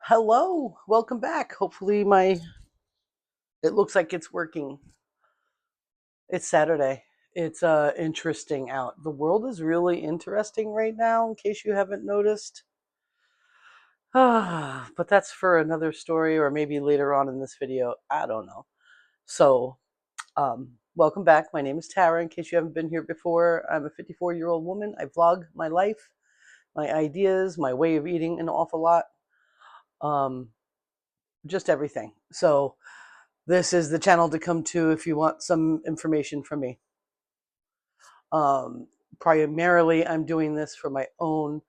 Hello, welcome back. Hopefully it looks like it's working. It's Saturday. It's interesting out. The world is really interesting right now in case you haven't noticed. But that's for another story or maybe later on in this video. I don't know. So, welcome back. My name is Tara in case you haven't been here before. I'm a 54-year-old woman. I vlog my life, my ideas, my way of eating an awful lot. Um just everything. So, this is the channel to come to if you want some information from me. Um, Primarily, I'm doing this for my own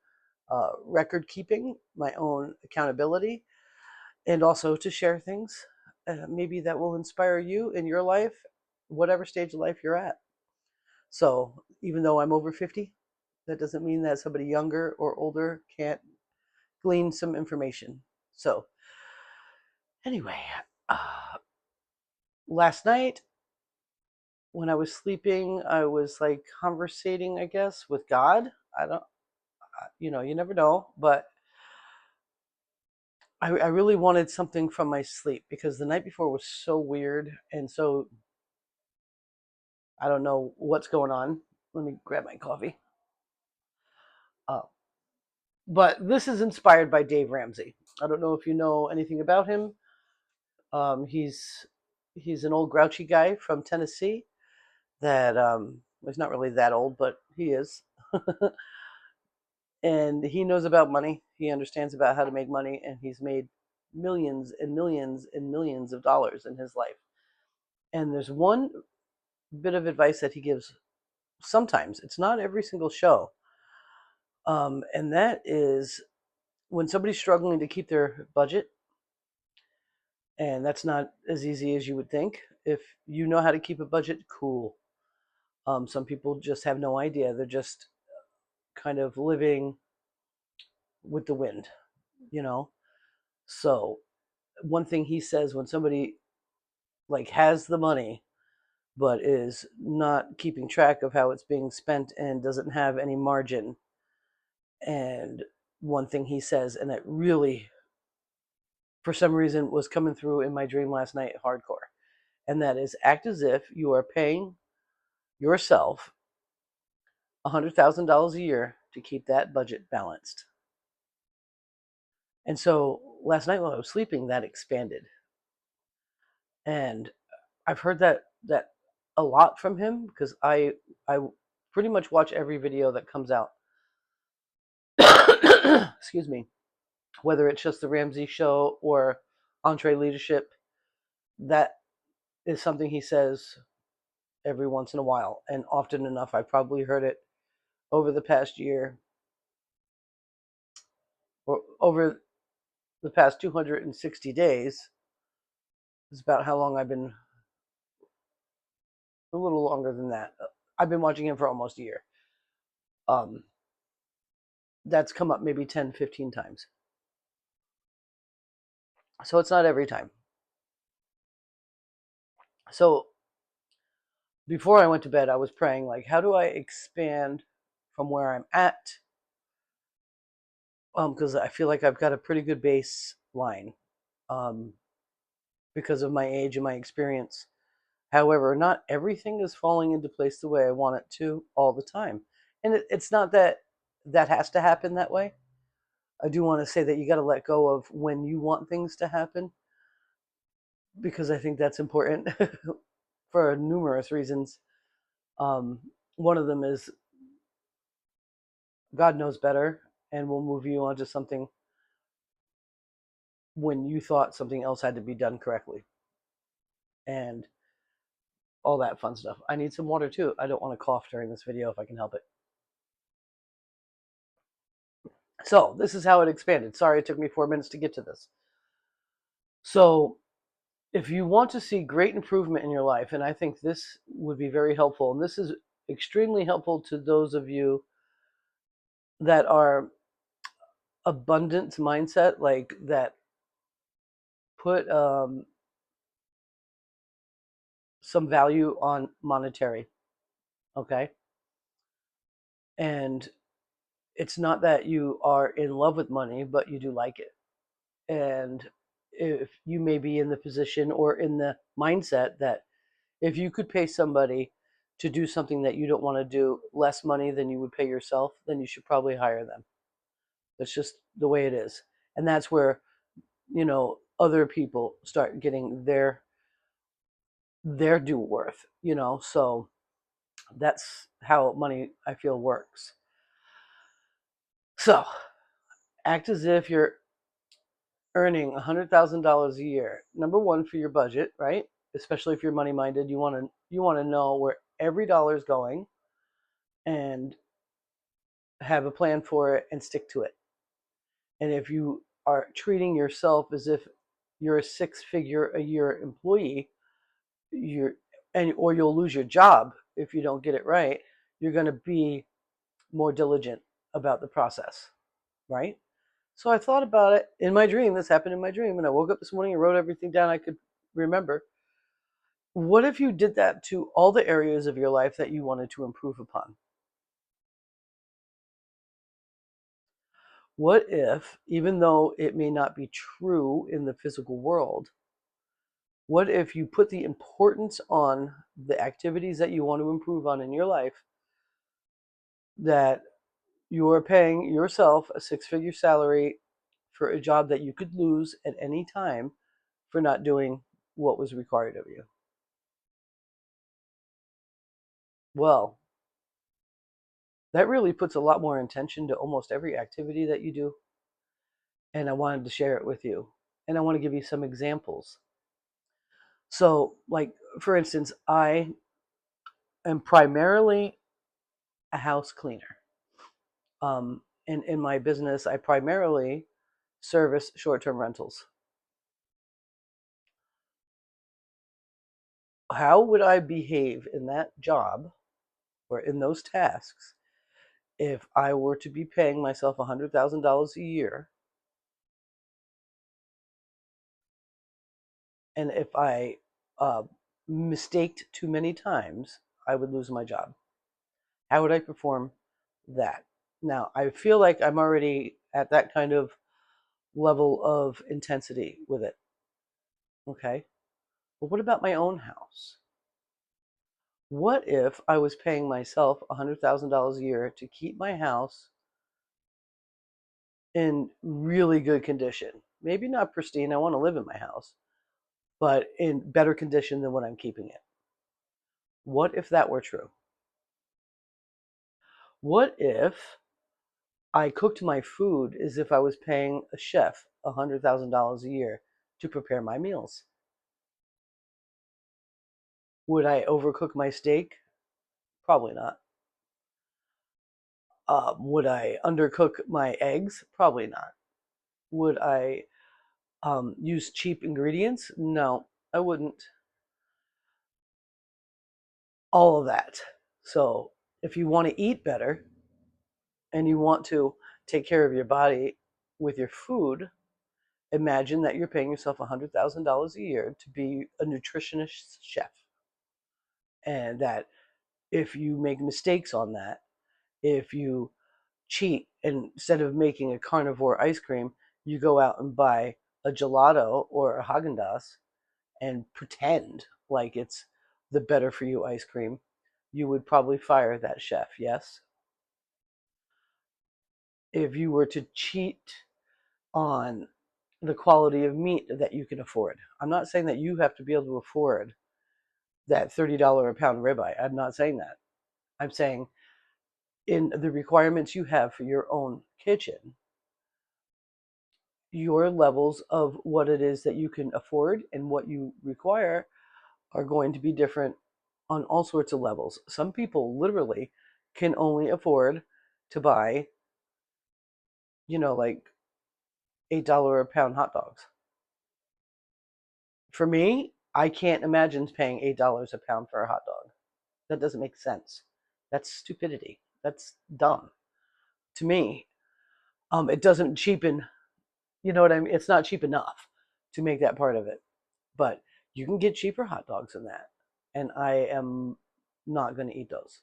record keeping, my own accountability, and also to share things maybe that will inspire you in your life, whatever stage of life you're at. So, even though I'm over 50, that doesn't mean that somebody younger or older can't glean some information. So, anyway, uh, last night when I was sleeping, I was like conversating, I guess, with God. I don't, you never know, but I really wanted something from my sleep because the night before was so weird. And so I don't know what's going on. Let me grab my coffee. Uh, but this is inspired by Dave Ramsey. I don't know if you know anything about him. He's an old grouchy guy from Tennessee that he's not really that old, but he is. And he knows about money. He understands about how to make money, and he's made millions and millions and millions of dollars in his life. And there's one bit of advice that he gives sometimes. It's not every single show, and that is when somebody's struggling to keep their budget, and that's not as easy as you would think. If you know how to keep a budget, cool. Some people just have no idea. They're just kind of living with the wind, you know. So one thing he says when somebody like has the money but is not keeping track of how it's being spent and doesn't have any margin. And one thing he says, and it really for some reason was coming through in my dream last night hardcore, and that is act as if you are paying yourself $100,000 a year to keep that budget balanced. And so last night while I was sleeping, that expanded. And I've heard that a lot from him because I pretty much watch every video that comes out. Excuse me. Whether it's just the Ramsey show or Entree Leadership, that is something he says every once in a while, and often enough. I probably heard it over the past year or over the past 260 days. Is about how long I've been, a little longer than that. I've been watching him for almost a year. Um, that's come up maybe 10, 15 times. So it's not every time. So before I went to bed, I was praying, like, how do I expand from where I'm at? Because I feel like I've got a pretty good baseline um, because of my age and my experience. However, not everything is falling into place the way I want it to all the time. And it's not that that has to happen that way. I do want to say that you got to let go of when you want things to happen because I think that's important for numerous reasons. Um, One of them is God knows better and will move you onto something when you thought something else had to be done correctly and all that fun stuff. I need some water too. I don't want to cough during this video if I can help it. So this is how it expanded. Sorry, it took me 4 minutes to get to this. So if you want to see great improvement in your life, and I think this would be very helpful, and this is extremely helpful to those of you that are abundance mindset, like that put some value on monetary, okay? And it's not that you are in love with money, but you do like it. And if you may be in the position or in the mindset that if you could pay somebody to do something that you don't want to do less money than you would pay yourself, then you should probably hire them. That's just the way it is. And that's where, other people start getting their due worth, so that's how money I feel works. So act as if you're earning $100,000 a year. Number one, for your budget, right? Especially if you're money minded, you want to know where every dollar is going and have a plan for it and stick to it. And if you are treating yourself as if you're a six-figure a year employee, you're and or you'll lose your job if you don't get it right, you're going to be more diligent about the process, right? So I thought about it in my dream. This happened in my dream, and I woke up this morning and wrote everything down I could remember. What if you did that to all the areas of your life that you wanted to improve upon? What if, even though it may not be true in the physical world, what if you put the importance on the activities that you want to improve on in your life, that you are paying yourself a six-figure salary for a job that you could lose at any time for not doing what was required of you? Well, that really puts a lot more intention to almost every activity that you do. And I wanted to share it with you. And I want to give you some examples. So, like, for instance, I am primarily a house cleaner. In my business, I primarily service short term rentals. How would I behave in that job or in those tasks if I were to be paying myself $100,000 a year, and if I mistaked too many times, I would lose my job? How would I perform that? Now, I feel like I'm already at that kind of level of intensity with it. Okay. But what about my own house? What if I was paying myself $100,000 a year to keep my house in really good condition? Maybe not pristine, I want to live in my house, but in better condition than when I'm keeping it. What if that were true? What if I cooked my food as if I was paying a chef $100,000 a year to prepare my meals? Would I overcook my steak? Probably not. Would I undercook my eggs? Probably not. Would I use cheap ingredients? No, I wouldn't. All of that. So, if you want to eat better and you want to take care of your body with your food, imagine that you're paying yourself $100,000 a year to be a nutritionist chef. And that if you make mistakes on that, if you cheat and instead of making a carnivore ice cream, you go out and buy a gelato or a Haagen-Dazs and pretend like it's the better for you ice cream, you would probably fire that chef, yes? If you were to cheat on the quality of meat that you can afford. I'm not saying that you have to be able to afford that $30 a pound ribeye. I'm not saying that. I'm saying in the requirements you have for your own kitchen, your levels of what it is that you can afford and what you require are going to be different on all sorts of levels. Some people literally can only afford to buy, like $8 a pound hot dogs. For me, I can't imagine paying $8 a pound for a hot dog. That doesn't make sense. That's stupidity. That's dumb to me. It doesn't cheapen, you know what I mean? It's not cheap enough to make that part of it. But you can get cheaper hot dogs than that. And I am not going to eat those.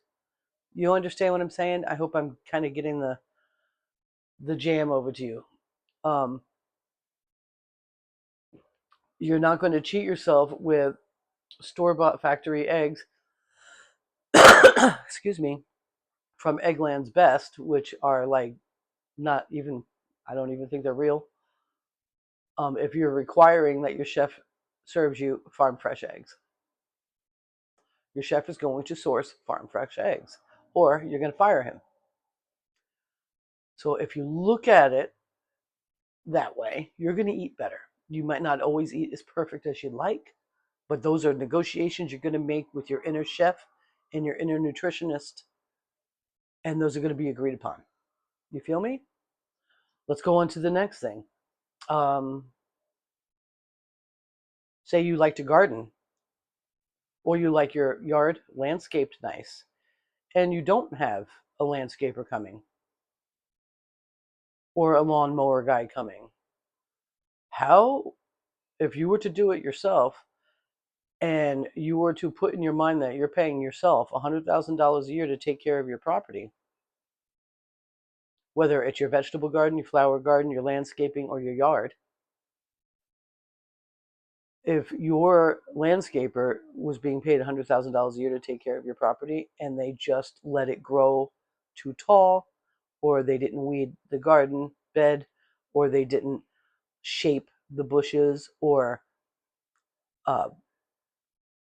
You understand what I'm saying? I hope I'm kind of getting the jam over to you. Um, You're not going to cheat yourself with store-bought factory eggs, excuse me, from Eggland's Best, which are like not even, I don't even think they're real. If you're requiring that your chef serves you farm fresh eggs, your chef is going to source farm fresh eggs, or you're going to fire him. So if you look at it that way, you're going to eat better. You might not always eat as perfect as you'd like, but those are negotiations you're going to make with your inner chef and your inner nutritionist, and those are going to be agreed upon. You feel me? Let's go on to the next thing. Say you like to garden, or you like your yard landscaped nice, and you don't have a landscaper coming or a lawnmower guy coming. How, if you were to do it yourself and you were to put in your mind that you're paying yourself $100,000 a year to take care of your property, whether it's your vegetable garden, your flower garden, your landscaping, or your yard, if your landscaper was being paid $100,000 a year to take care of your property and they just let it grow too tall, or they didn't weed the garden bed, or they didn't shape the bushes, or uh,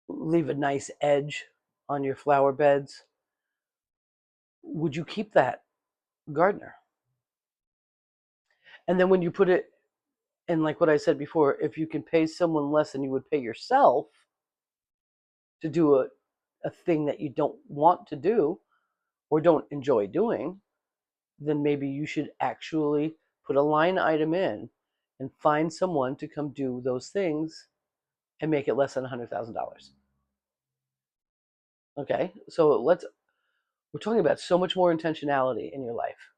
leave a nice edge on your flower beds, would you keep that gardener? And then when you put it in, like what I said before, if you can pay someone less than you would pay yourself to do a thing that you don't want to do or don't enjoy doing, then maybe you should actually put a line item in and find someone to come do those things and make it less than $100,000. Okay, so we're talking about so much more intentionality in your life.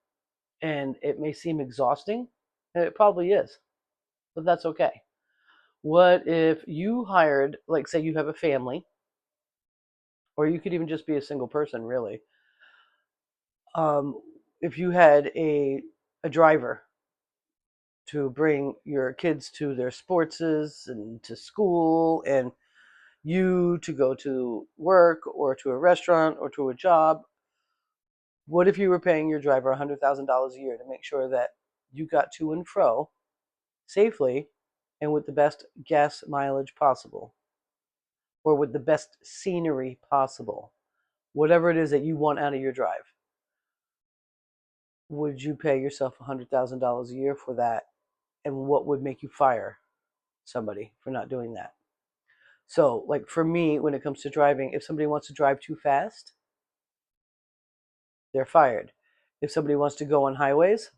And it may seem exhausting, and it probably is, but that's okay. What if you hired, like, say you have a family, or you could even just be a single person, really. If you had a driver to bring your kids to their sportses and to school, and you to go to work or to a restaurant or to a job, what if you were paying your driver $100,000 a year to make sure that you got to and fro safely and with the best gas mileage possible, or with the best scenery possible, whatever it is that you want out of your drive? Would you pay yourself $100,000 a year for that? And what would make you fire somebody for not doing that? So, like for me, when it comes to driving, if somebody wants to drive too fast, they're fired. If somebody wants to go on highways,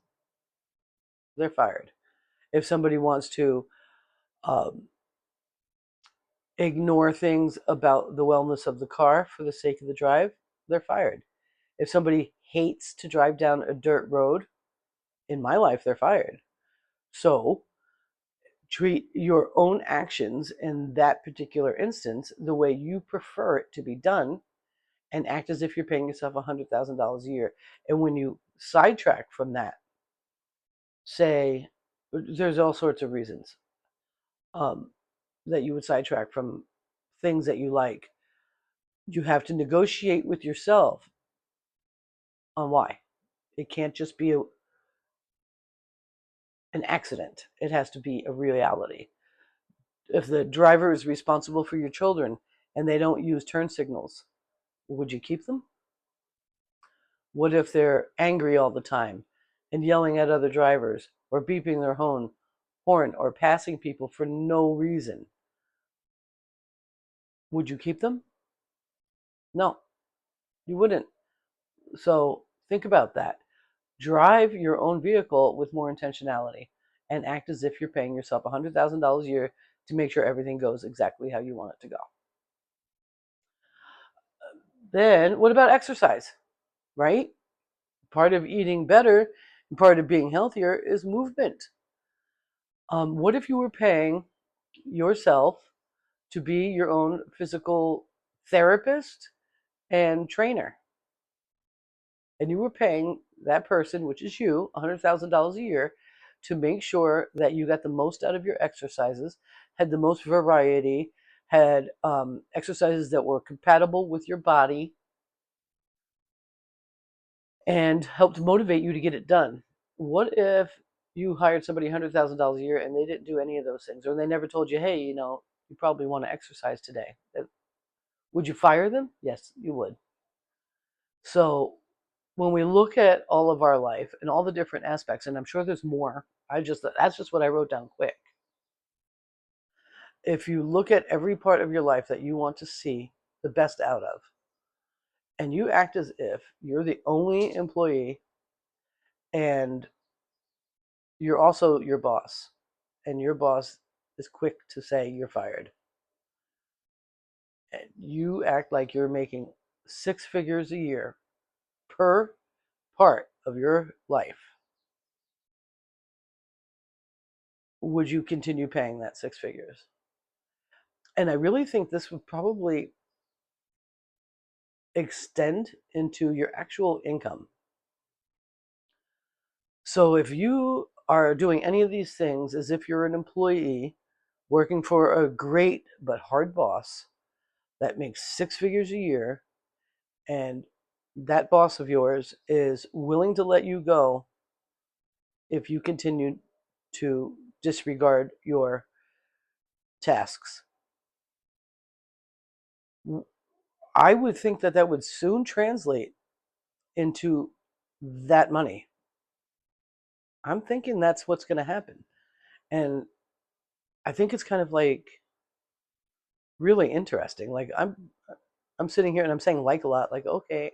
they're fired. If somebody wants to um, ignore things about the wellness of the car for the sake of the drive, they're fired. If somebody hates to drive down a dirt road, in my life, they're fired. So treat your own actions in that particular instance the way you prefer it to be done, and act as if you're paying yourself $100,000 a year. And when you sidetrack from that, say, there's all sorts of reasons um, that you would sidetrack from things that you like. You have to negotiate with yourself on why. It can't just be an accident. It has to be a reality. If the driver is responsible for your children and they don't use turn signals, would you keep them? What if they're angry all the time and yelling at other drivers or beeping their horn or passing people for no reason? Would you keep them? No, you wouldn't. So think about that. Drive your own vehicle with more intentionality and act as if you're paying yourself $100,000 a year to make sure everything goes exactly how you want it to go. Then, what about exercise? Right? Part of eating better and part of being healthier is movement. What if you were paying yourself to be your own physical therapist and trainer, and you were paying that person, which is you, $100,000 a year to make sure that you got the most out of your exercises, had the most variety, had exercises that were compatible with your body, and helped motivate you to get it done. What if you hired somebody $100,000 a year and they didn't do any of those things, or they never told you, hey, you probably want to exercise today? Would you fire them? Yes, you would. So when we look at all of our life and all the different aspects, and I'm sure there's more, that's just what I wrote down quick. If you look at every part of your life that you want to see the best out of, and you act as if you're the only employee and you're also your boss, and your boss is quick to say you're fired, and you act like you're making six figures a year per part of your life, would you continue paying that six figures? And I really think this would probably extend into your actual income. So if you are doing any of these things as if you're an employee working for a great but hard boss that makes six figures a year, and that boss of yours is willing to let you go if you continue to disregard your tasks, I would think that that would soon translate into that money. I'm thinking that's what's going to happen. And I think it's kind of like really interesting. Like I'm sitting here and I'm saying like a lot, like okay.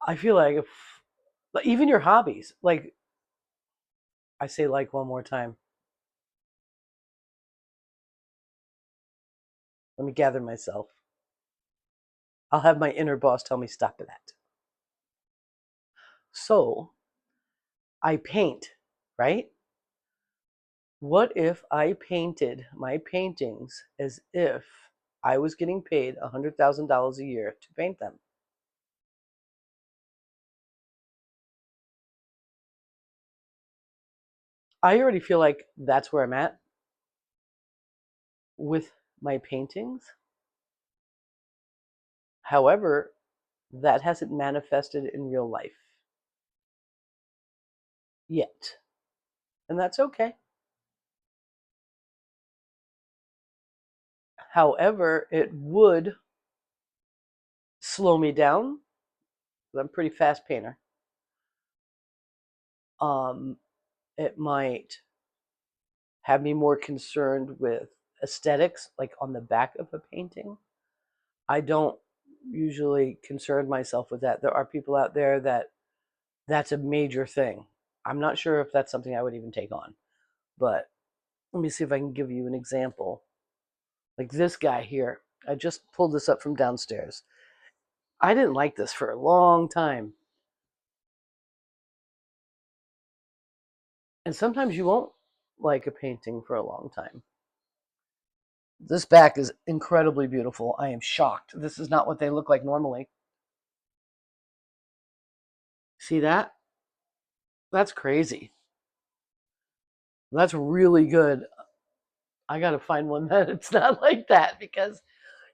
I feel like even your hobbies, like I say like one more time. Let me gather myself. I'll have my inner boss tell me stop that. So, I paint, right? What if I painted my paintings as if I was getting paid $100,000 a year to paint them? I already feel like that's where I'm at with my paintings. However, that hasn't manifested in real life yet. And that's okay. However, it would slow me down. I'm a pretty fast painter. Um, it might have me more concerned with aesthetics, like on the back of a painting. I don't usually concern myself with that. There are people out there that that's a major thing. I'm not sure if that's something I would even take on, but let me see if I can give you an example. Like this guy here, I just pulled this up from downstairs. I didn't like this for a long time. And sometimes you won't like a painting for a long time. This back is incredibly beautiful. I am shocked. This is not what they look like normally. See that? That's crazy. That's really good. I got to find one that it's not like that because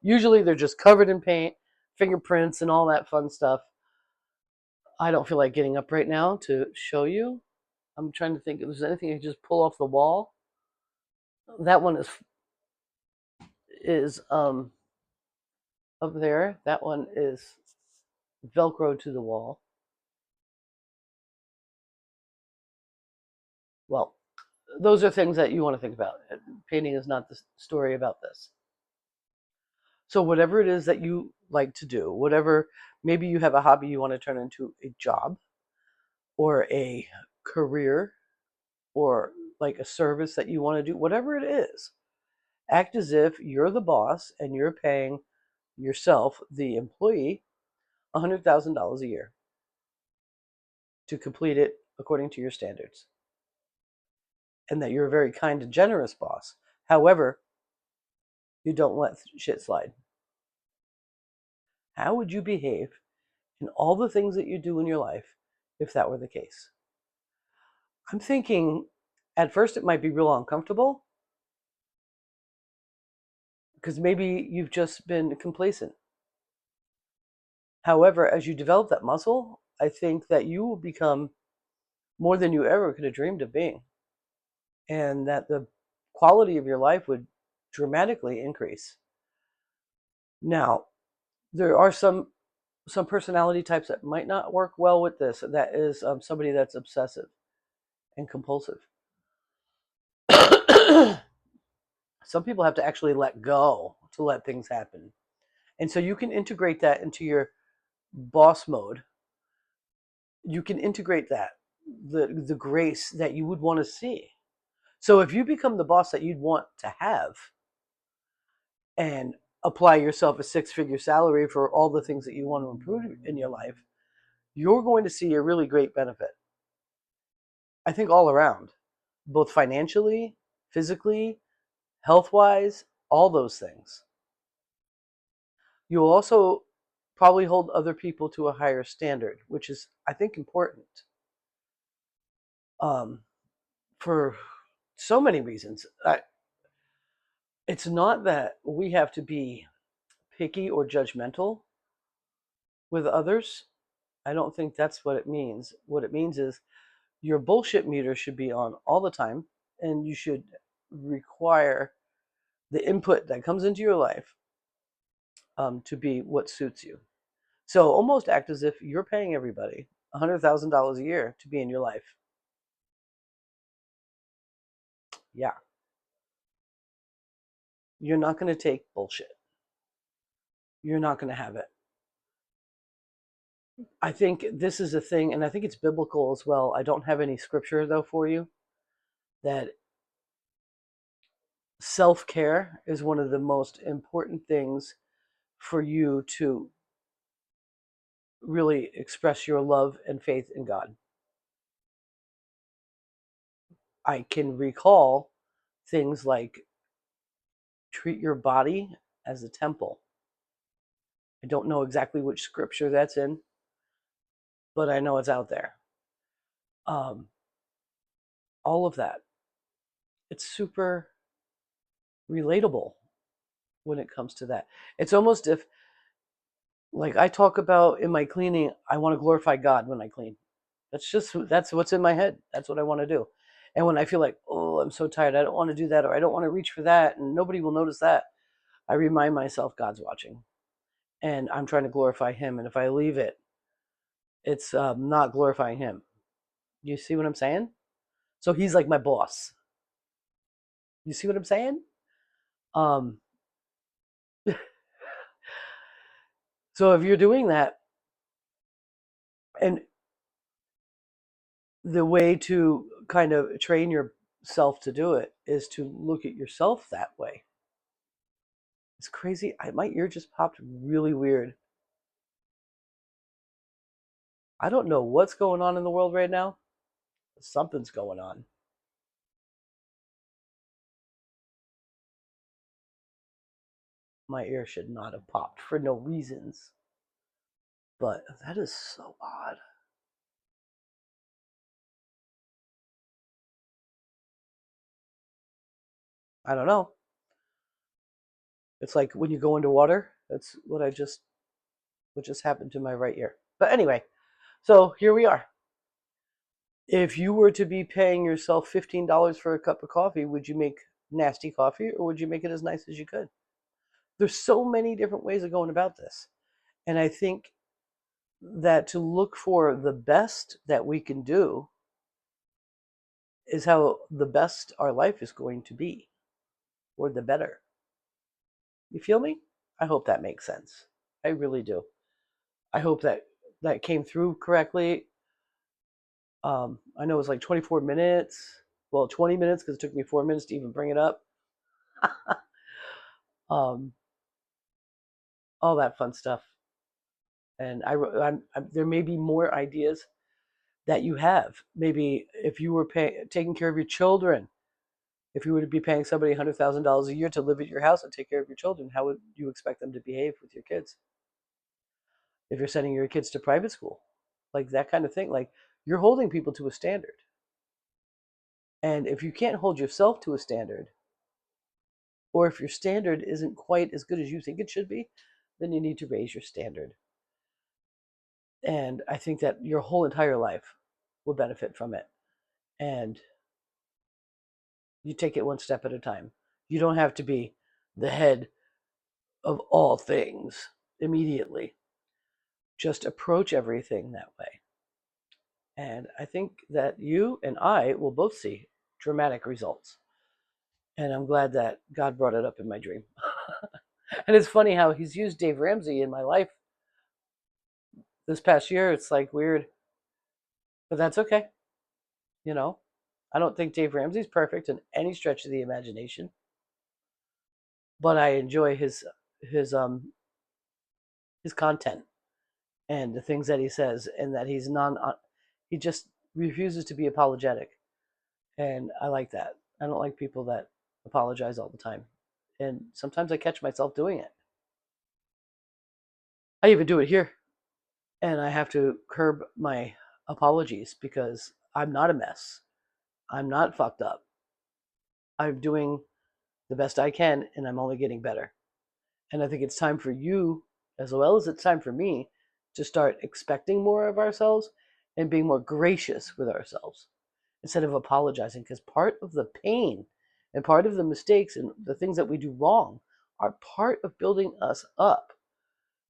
usually they're just covered in paint, fingerprints, and all that fun stuff. I don't feel like getting up right now to show you. I'm trying to think if there's anything I can just pull off the wall. That one is up there. That one is Velcro to the wall. Well, those are things that you want to think about. Painting is not the story about this. So whatever it is that you like to do, whatever, maybe you have a hobby you want to turn into a job or a career or like a service that you want to do, whatever it is, act as if you're the boss and you're paying yourself, the employee, $100,000 a year to complete it according to your standards. And that you're a very kind and generous boss. However, you don't let shit slide. How would you behave in all the things that you do in your life if that were the case. I'm thinking at first it might be real uncomfortable because maybe you've just been complacent. However, as you develop that muscle, I think that you will become more than you ever could have dreamed of being, and that the quality of your life would dramatically increase. Now, there are some personality types that might not work well with this. That is somebody that's obsessive and compulsive. Some people have to actually let go to let things happen. And so you can integrate that into your boss mode. You can integrate that, the grace that you would want to see. So if you become the boss that you'd want to have and apply yourself a six-figure salary for all the things that you want to improve in your life, you're going to see a really great benefit. I think all around, both financially, physically, health-wise, all those things. You'll also probably hold other people to a higher standard, which is, I think, important um, for so many reasons. It's not that we have to be picky or judgmental with others. I don't think that's what it means. What it means is your bullshit meter should be on all the time, and you should require the input that comes into your life to be what suits you. So almost act as if you're paying everybody $100,000 a year to be in your life. Yeah, you're not going to take bullshit. You're not going to have it. I think this is a thing, and I think it's biblical as well. I don't have any scripture, though, for you, that self-care is one of the most important things for you to really express your love and faith in God. I can recall things like treat your body as a temple. I don't know exactly which scripture that's in, but I know it's out there. Um, all of that. It's super relatable when it comes to that. It's almost if, like I talk about in my cleaning, I want to glorify God when I clean. That's what's in my head. That's what I want to do. And when I feel like, oh, I'm so tired, I don't want to do that, or I don't want to reach for that, and nobody will notice that, I remind myself God's watching, and I'm trying to glorify Him. And if I leave it, it's not glorifying Him. You see what I'm saying? So He's like my boss. You see what I'm saying? Um, so if you're doing that, and the way to kind of train yourself to do it is to look at yourself that way. It's crazy. My ear just popped really weird. I don't know what's going on in the world right now. Something's going on. My ear should not have popped for no reasons. But that is so odd. I don't know. It's like when you go into water. That's what just happened to my right ear. But anyway, so here we are. If you were to be paying yourself $15 for a cup of coffee, would you make nasty coffee or would you make it as nice as you could? There's so many different ways of going about this. And I think that to look for the best that we can do is how the best our life is going to be, or the better. You feel me? I hope that makes sense. I really do. I hope that came through correctly. I know it was like 24 minutes. Well, 20 minutes because it took me 4 minutes to even bring it up. um, all that fun stuff. And there may be more ideas that you have. Maybe if you were taking care of your children, if you were to be paying somebody $100,000 a year to live at your house and take care of your children, how would you expect them to behave with your kids? If you're sending your kids to private school, like that kind of thing. Like you're holding people to a standard. And if you can't hold yourself to a standard, or if your standard isn't quite as good as you think it should be, then you need to raise your standard. And I think that your whole entire life will benefit from it. And you take it one step at a time. You don't have to be the head of all things immediately. Just approach everything that way. And I think that you and I will both see dramatic results. And I'm glad that God brought it up in my dream. And it's funny how he's used Dave Ramsey in my life this past year. It's like weird, but that's okay. You know, I don't think Dave Ramsey's perfect in any stretch of the imagination, but I enjoy his um his content and the things that he says, and that he just refuses to be apologetic, and I like that. I don't like people that apologize all the time, and sometimes I catch myself doing it. I even do it here, and I have to curb my apologies because I'm not a mess. I'm not fucked up. I'm doing the best I can, and I'm only getting better. And I think it's time for you, as well as it's time for me, to start expecting more of ourselves and being more gracious with ourselves instead of apologizing. Because part of the pain and part of the mistakes and the things that we do wrong are part of building us up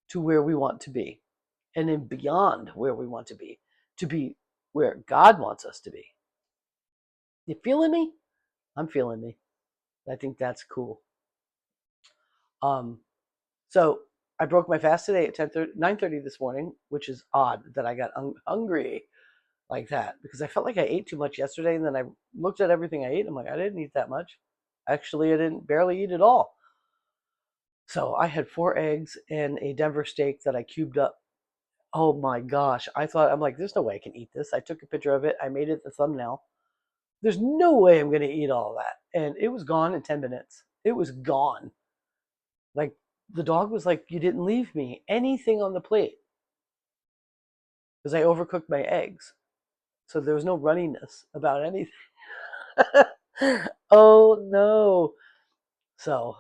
to where we want to be, and then beyond where we want to be where God wants us to be. You feeling me? I'm feeling me. I think that's cool. Um, so I broke my fast today at 9:30 this morning, which is odd that I got hungry like that because I felt like I ate too much yesterday, and then I looked at everything I ate. I'm like, I didn't eat that much. Actually, I didn't barely eat at all. So I had 4 eggs and a Denver steak that I cubed up. Oh my gosh. I'm like, there's no way I can eat this. I took a picture of it. I made it the thumbnail. There's no way I'm going to eat all that. And it was gone in 10 minutes. It was gone. Like the dog was like, you didn't leave me anything on the plate because I overcooked my eggs. So there was no runniness about anything. Oh no. So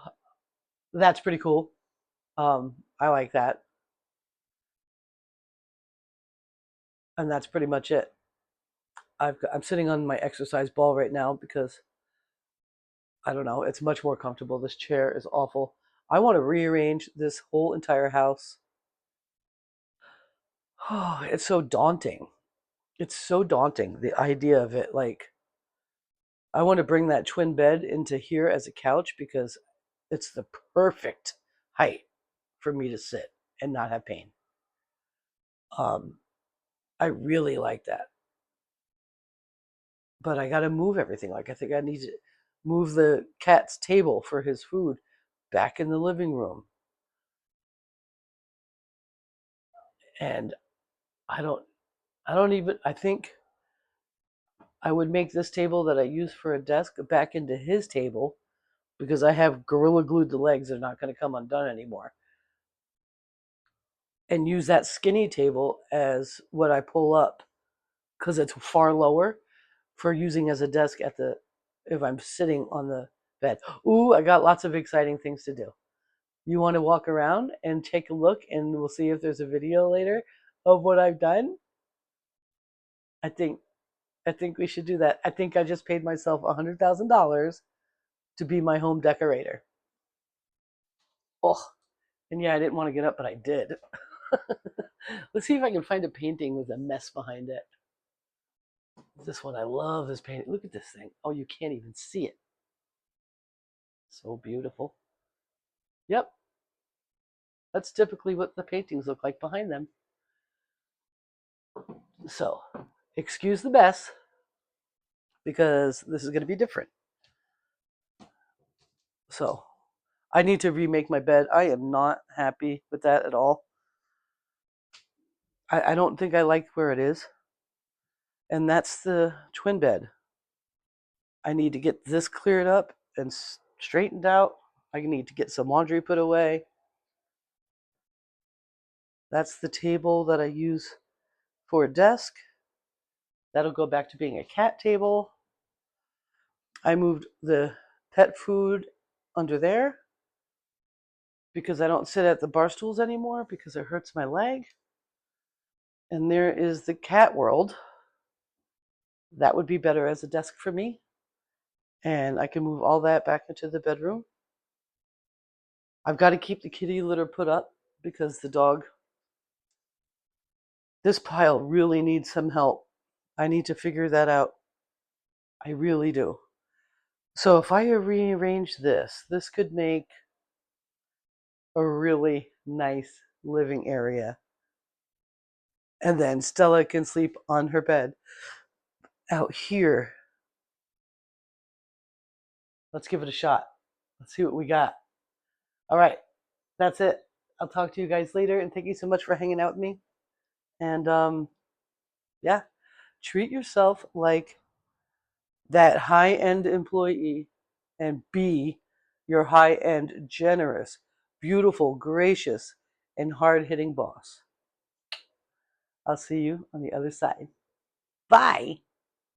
that's pretty cool. I like that. And that's pretty much it. I'm sitting on my exercise ball right now because I don't know, it's much more comfortable. This chair is awful. I want to rearrange this whole entire house. Oh, it's so daunting. It's so daunting, the idea of it. Like, I want to bring that twin bed into here as a couch because it's the perfect height for me to sit and not have pain. Um, I really like that. But I got to move everything. Like, I think I need to move the cat's table for his food back in the living room. And I don't, I think I would make this table that I use for a desk back into his table because I have gorilla glued the legs. They're not going to come undone anymore. And use that skinny table as what I pull up because it's far lower for using as a desk if I'm sitting on the bed. Ooh, I got lots of exciting things to do. You want to walk around and take a look, and we'll see if there's a video later of what I've done? I think I think we should do that. I think I just paid myself $100,000 to be my home decorator. Oh, and yeah, I didn't want to get up, but I did. Let's see if I can find a painting with a mess behind it. This one I love this painting. Look at this thing. Oh, you can't even see it. So beautiful. Yep, that's typically what the paintings look like behind them. So, excuse the mess because this is going to be different. So, I need to remake my bed. I am not happy with that at all. I don't think I like where it is. And that's the twin bed. I need to get this cleared up and straightened out. I need to get some laundry put away. That's the table that I use for a desk. That'll go back to being a cat table. I moved the pet food under there because I don't sit at the bar stools anymore because it hurts my leg. And there is the cat world. That would be better as a desk for me. And I can move all that back into the bedroom. I've got to keep the kitty litter put up because the dog, this pile really needs some help. I need to figure that out. I really do. So if I rearrange this could make a really nice living area. And then Stella can sleep on her bed out here. Let's give it a shot. Let's see what we got. All right, that's it. I'll talk to you guys later, and thank you so much for hanging out with me. And yeah, treat yourself like that high-end employee and be your high-end, generous, beautiful, gracious, and hard-hitting boss. I'll see you on the other side. Bye.